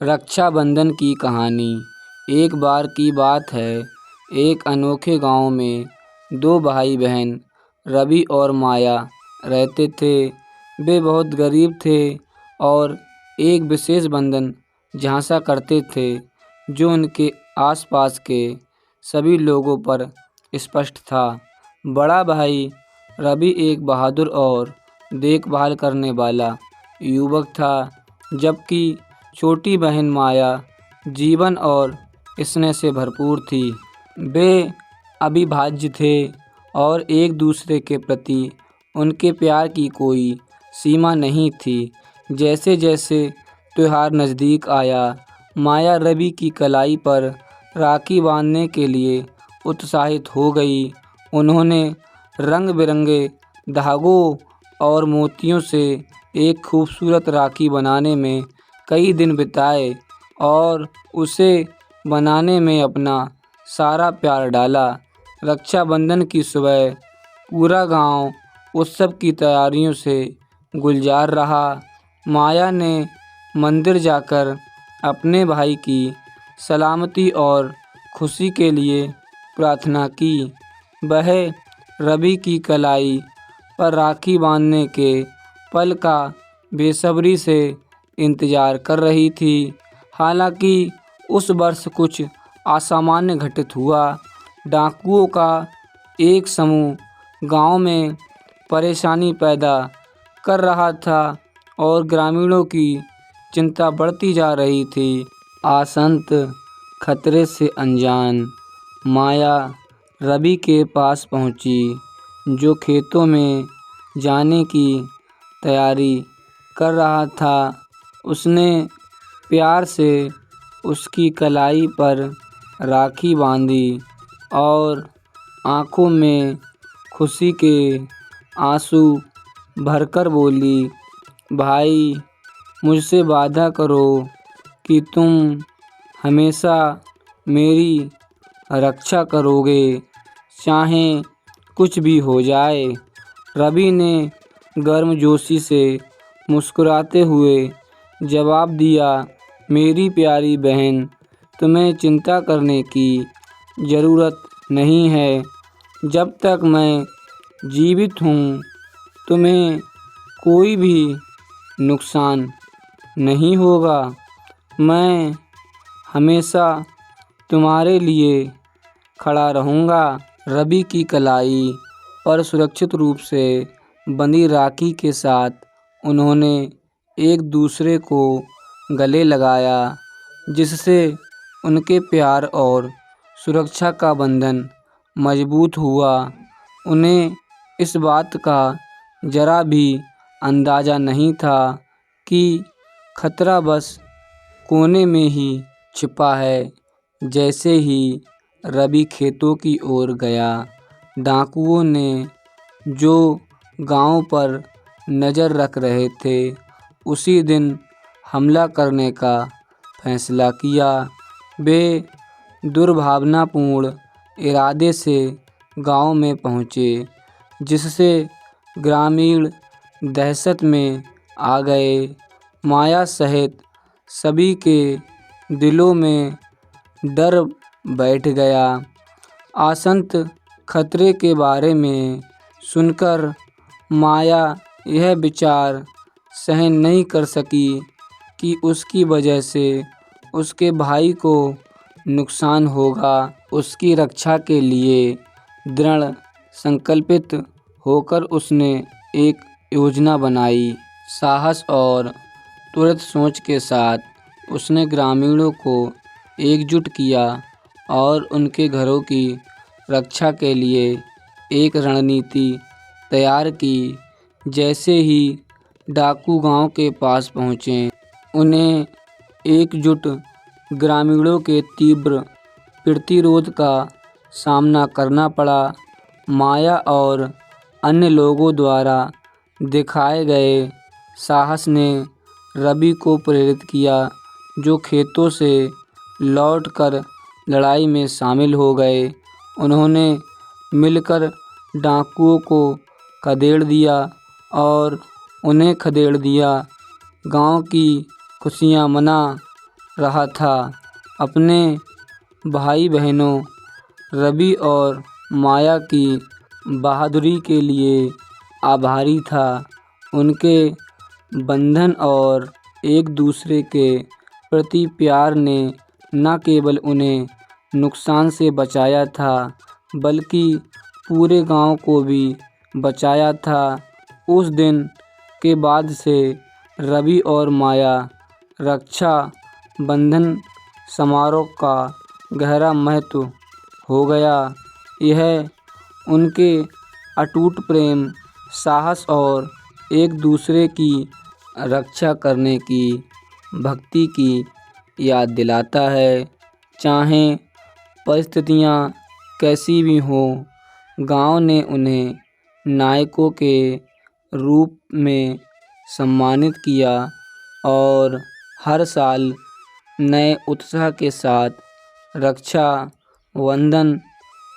रक्षाबंधन की कहानी। एक बार की बात है, एक अनोखे गांव में दो भाई बहन रवि और माया रहते थे। वे बहुत गरीब थे और एक विशेष बंधन झांसा करते थे जो उनके आसपास के सभी लोगों पर स्पष्ट था। बड़ा भाई रवि एक बहादुर और देखभाल करने वाला युवक था, जबकि छोटी बहन माया जीवन और स्नेह से भरपूर थी। वे अविभाज्य थे और एक दूसरे के प्रति उनके प्यार की कोई सीमा नहीं थी। जैसे जैसे त्योहार नज़दीक आया, माया रवि की कलाई पर राखी बांधने के लिए उत्साहित हो गई। उन्होंने रंग बिरंगे धागों और मोतियों से एक खूबसूरत राखी बनाने में कई दिन बिताए और उसे बनाने में अपना सारा प्यार डाला। रक्षाबंधन की सुबह पूरा गांव उत्सव की तैयारियों से गुलजार रहा। माया ने मंदिर जाकर अपने भाई की सलामती और खुशी के लिए प्रार्थना की। वह रवि की कलाई पर राखी बांधने के पल का बेसब्री से इंतजार कर रही थी। हालांकि उस वर्ष कुछ असामान्य घटित हुआ। डाकुओं का एक समूह गांव में परेशानी पैदा कर रहा था और ग्रामीणों की चिंता बढ़ती जा रही थी। आसंत खतरे से अनजान माया रवि के पास पहुंची, जो खेतों में जाने की तैयारी कर रहा था। उसने प्यार से उसकी कलाई पर राखी बांधी और आंखों में खुशी के आंसू भरकर बोली, भाई, मुझसे वादा करो कि तुम हमेशा मेरी रक्षा करोगे, चाहे कुछ भी हो जाए। रवि ने गर्मजोशी से मुस्कुराते हुए जवाब दिया, मेरी प्यारी बहन, तुम्हें चिंता करने की ज़रूरत नहीं है। जब तक मैं जीवित हूँ, तुम्हें कोई भी नुकसान नहीं होगा। मैं हमेशा तुम्हारे लिए खड़ा रहूँगा। रवि की कलाई पर सुरक्षित रूप से बंधी राखी के साथ उन्होंने एक दूसरे को गले लगाया, जिससे उनके प्यार और सुरक्षा का बंधन मजबूत हुआ। उन्हें इस बात का जरा भी अंदाज़ा नहीं था कि खतरा बस कोने में ही छिपा है। जैसे ही रवि खेतों की ओर गया, डाकुओं ने जो गांव पर नज़र रख रहे थे, उसी दिन हमला करने का फैसला किया। वे दुर्भावनापूर्ण इरादे से गांव में पहुंचे, जिससे ग्रामीण दहशत में आ गए। माया सहित सभी के दिलों में डर बैठ गया। आसंत खतरे के बारे में सुनकर माया यह विचार सहन नहीं कर सकी कि उसकी वजह से उसके भाई को नुकसान होगा। उसकी रक्षा के लिए दृढ़ संकल्पित होकर उसने एक योजना बनाई। साहस और तुरंत सोच के साथ उसने ग्रामीणों को एकजुट किया और उनके घरों की रक्षा के लिए एक रणनीति तैयार की। जैसे ही डाकू गांव के पास पहुंचे, उन्हें एकजुट ग्रामीणों के तीव्र प्रतिरोध का सामना करना पड़ा। माया और अन्य लोगों द्वारा दिखाए गए साहस ने रवि को प्रेरित किया, जो खेतों से लौटकर लड़ाई में शामिल हो गए। उन्होंने मिलकर डाकुओं को खदेड़ दिया और उन्हें खदेड़ दिया। गांव की खुशियां मना रहा था, अपने भाई बहनों रवि और माया की बहादुरी के लिए आभारी था। उनके बंधन और एक दूसरे के प्रति प्यार ने न केवल उन्हें नुकसान से बचाया था, बल्कि पूरे गांव को भी बचाया था। उस दिन के बाद से रवि और माया रक्षा बंधन समारोह का गहरा महत्व हो गया। यह उनके अटूट प्रेम, साहस और एक दूसरे की रक्षा करने की भक्ति की याद दिलाता है। चाहे परिस्थितियाँ कैसी भी हों, गांव ने उन्हें नायकों के रूप में सम्मानित किया और हर साल नए उत्साह के साथ रक्षा बंधन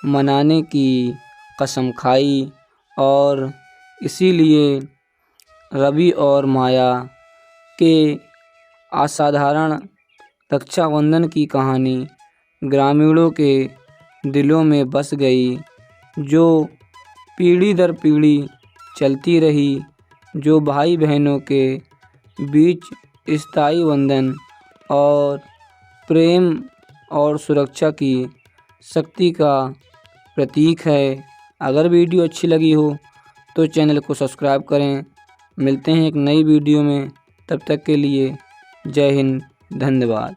मनाने की कसम खाई। और इसीलिए रवि और माया के असाधारण रक्षाबंधन की कहानी ग्रामीणों के दिलों में बस गई, जो पीढ़ी दर पीढ़ी चलती रही, जो भाई बहनों के बीच स्थायी बंधन और प्रेम और सुरक्षा की शक्ति का प्रतीक है। अगर वीडियो अच्छी लगी हो तो चैनल को सब्सक्राइब करें। मिलते हैं एक नई वीडियो में, तब तक के लिए जय हिंद, धन्यवाद।